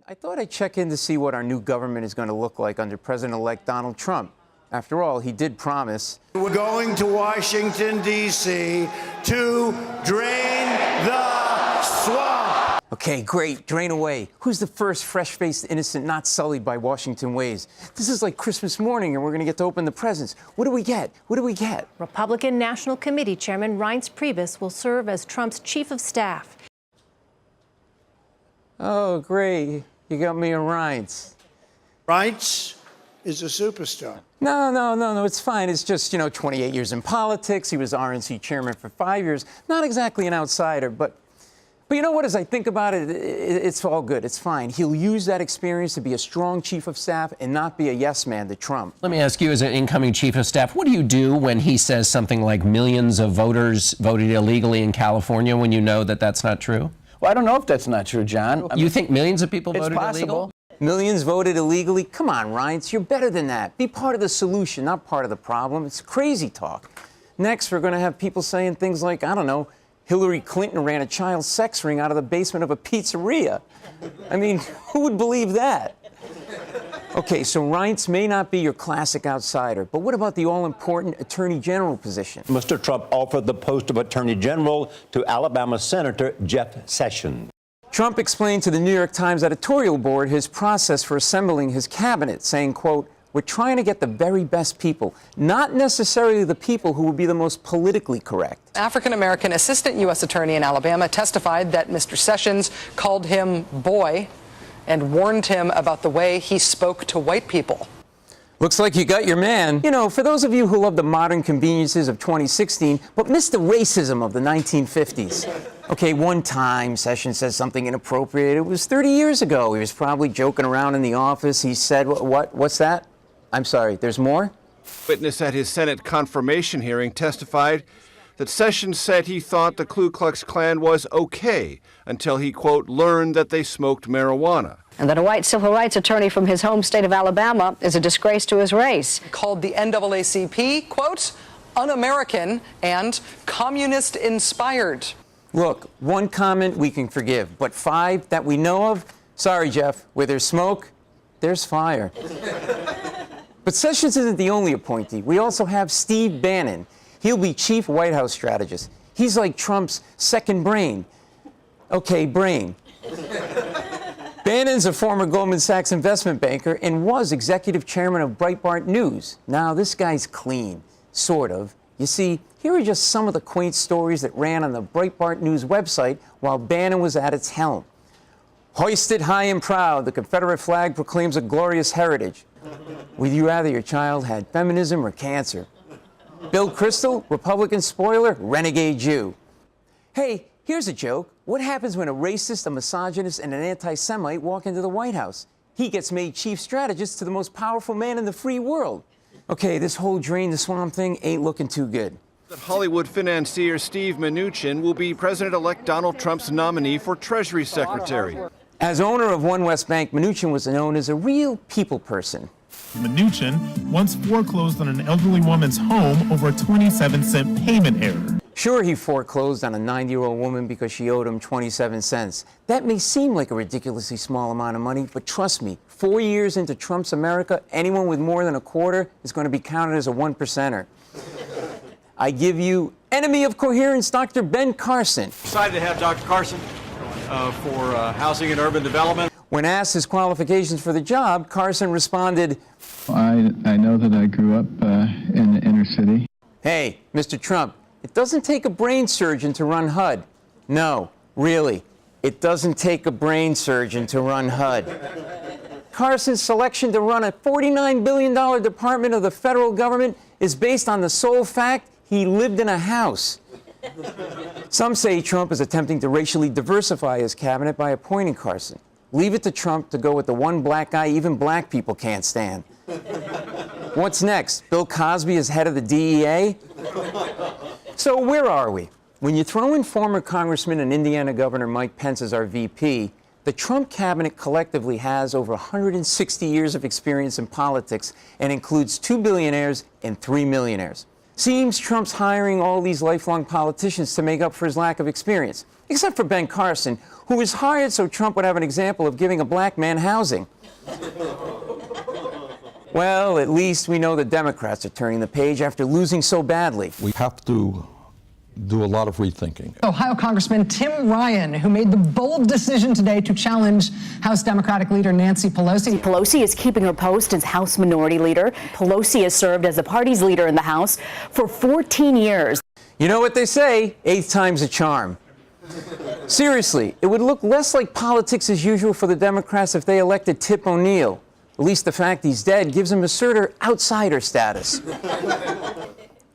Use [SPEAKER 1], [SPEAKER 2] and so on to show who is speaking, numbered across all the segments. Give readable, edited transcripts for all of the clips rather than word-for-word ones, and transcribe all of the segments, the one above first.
[SPEAKER 1] I thought I'd check in to see what our new government is going to look like under President-elect Donald Trump. After all, he did promise.
[SPEAKER 2] We're going to Washington, D.C. to drain the swamp.
[SPEAKER 1] Okay, great, drain away. Who's the first fresh-faced innocent not sullied by Washington ways? This is like Christmas morning and we're going to get to open the presents. What do we get? What do we get?
[SPEAKER 3] Republican National Committee Chairman Reince Priebus will serve as Trump's chief of staff.
[SPEAKER 1] Oh, great. You got me a Reince.
[SPEAKER 2] Reince is a superstar.
[SPEAKER 1] No, it's fine. It's just, 28 years in politics. He was RNC chairman for 5 years. Not exactly an outsider, but you know what? As I think about it, it's all good. It's fine. He'll use that experience to be a strong chief of staff and not be a yes man to Trump.
[SPEAKER 4] Let me ask you, as an incoming chief of staff, what do you do when he says something like millions of voters voted illegally in California when you know that that's not true?
[SPEAKER 5] Well, I don't know if that's not true, John.
[SPEAKER 4] You think millions of people voted
[SPEAKER 5] possible.
[SPEAKER 4] illegal?
[SPEAKER 1] Millions voted illegally? Come on, Reince, you're better than that. Be part of the solution, not part of the problem. It's crazy talk. Next, we're going to have people saying things like, I don't know, Hillary Clinton ran a child sex ring out of the basement of a pizzeria. I mean, who would believe that? Okay, so Reince may not be your classic outsider, but what about the all-important Attorney General position?
[SPEAKER 6] Mr. Trump offered the post of Attorney General to Alabama Senator Jeff Sessions.
[SPEAKER 1] Trump explained to the New York Times editorial board his process for assembling his cabinet, saying, quote, "We're trying to get the very best people, not necessarily the people who will be the most politically correct."
[SPEAKER 7] African-American Assistant U.S. Attorney in Alabama testified that Mr. Sessions called him boy and warned him about the way he spoke to white people.
[SPEAKER 1] Looks like you got your man. For those of you who love the modern conveniences of 2016, but miss the racism of the 1950s. Okay, one time Sessions said something inappropriate. It was 30 years ago. He was probably joking around in the office. He said, what's that? I'm sorry, there's more?
[SPEAKER 8] Witness at his Senate confirmation hearing testified that Sessions said he thought the Ku Klux Klan was okay until he, quote, learned that they smoked marijuana.
[SPEAKER 9] And that a white civil rights attorney from his home state of Alabama is a disgrace to his race.
[SPEAKER 7] Called the NAACP, quote, un-American and communist-inspired.
[SPEAKER 1] Look, one comment we can forgive, but 5 that we know of, sorry, Jeff, where there's smoke, there's fire. But Sessions isn't the only appointee. We also have Steve Bannon. He'll be chief White House strategist. He's like Trump's second brain. Okay, brain. Bannon's a former Goldman Sachs investment banker and was executive chairman of Breitbart News. Now, this guy's clean, sort of. You see, here are just some of the quaint stories that ran on the Breitbart News website while Bannon was at its helm. Hoisted high and proud, the Confederate flag proclaims a glorious heritage. Would you rather your child had feminism or cancer? Bill Kristol, Republican spoiler, renegade Jew. Hey, here's a joke. What happens when a racist, a misogynist, and an anti-Semite walk into the White House? He gets made chief strategist to the most powerful man in the free world. Okay, this whole drain the swamp thing ain't looking too good.
[SPEAKER 8] Hollywood financier Steve Mnuchin will be President-elect Donald Trump's nominee for Treasury Secretary.
[SPEAKER 1] As owner of One West Bank, Mnuchin was known as a real people person.
[SPEAKER 10] Mnuchin once foreclosed on an elderly woman's home over a 27-cent payment error.
[SPEAKER 1] Sure, he foreclosed on a 90-year-old woman because she owed him 27 cents. That may seem like a ridiculously small amount of money, but trust me, 4 years into Trump's America, anyone with more than a quarter is going to be counted as a 1%er. I give you enemy of coherence, Dr. Ben Carson.
[SPEAKER 11] Excited to have Dr. Carson for Housing and Urban Development.
[SPEAKER 1] When asked his qualifications for the job, Carson responded,
[SPEAKER 12] I know that I grew up in the inner city.
[SPEAKER 1] Hey, Mr. Trump, it doesn't take a brain surgeon to run HUD. No, really, it doesn't take a brain surgeon to run HUD. Carson's selection to run a $49 billion department of the federal government is based on the sole fact he lived in a house. Some say Trump is attempting to racially diversify his cabinet by appointing Carson. Leave it to Trump to go with the one black guy even black people can't stand. What's next? Bill Cosby as head of the DEA? So where are we? When you throw in former Congressman and Indiana Governor Mike Pence as our VP, the Trump cabinet collectively has over 160 years of experience in politics and includes 2 billionaires and 3 millionaires. Seems Trump's hiring all these lifelong politicians to make up for his lack of experience, except for Ben Carson, who was hired so Trump would have an example of giving a black man housing. Well, at least we know the Democrats are turning the page after losing so badly.
[SPEAKER 13] We have to do a lot of rethinking.
[SPEAKER 7] Ohio Congressman Tim Ryan, who made the bold decision today to challenge House Democratic leader Nancy Pelosi.
[SPEAKER 14] Pelosi is keeping her post as House Minority Leader. Pelosi has served as the party's leader in the House for 14 years.
[SPEAKER 1] You know what they say, 8th time's a charm. Seriously, it would look less like politics as usual for the Democrats if they elected Tip O'Neill. At least the fact he's dead gives him a sort of outsider status.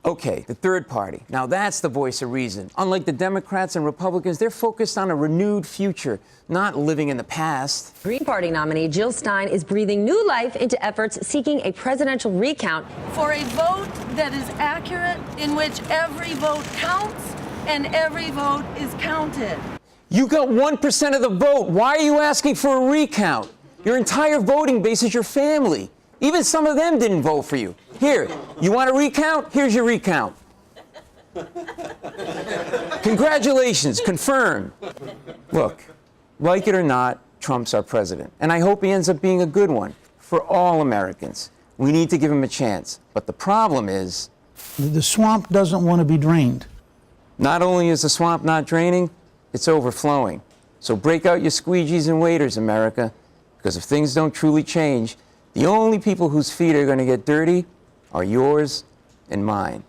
[SPEAKER 1] Okay, the third party. Now that's the voice of reason. Unlike the Democrats and Republicans, they're focused on a renewed future, not living in the past.
[SPEAKER 15] Green Party nominee Jill Stein is breathing new life into efforts seeking a presidential recount.
[SPEAKER 16] For a vote that is accurate, in which every vote counts and every vote is counted.
[SPEAKER 1] You got 1% of the vote. Why are you asking for a recount? Your entire voting base is your family. Even some of them didn't vote for you. Here, you want a recount? Here's your recount. Congratulations, confirmed. Look, like it or not, Trump's our president. And I hope he ends up being a good one for all Americans. We need to give him a chance. But the problem is,
[SPEAKER 2] The swamp doesn't want to be drained.
[SPEAKER 1] not only is the swamp not draining, it's overflowing. So break out your squeegees and waders, America. Because if things don't truly change, the only people whose feet are going to get dirty are yours and mine.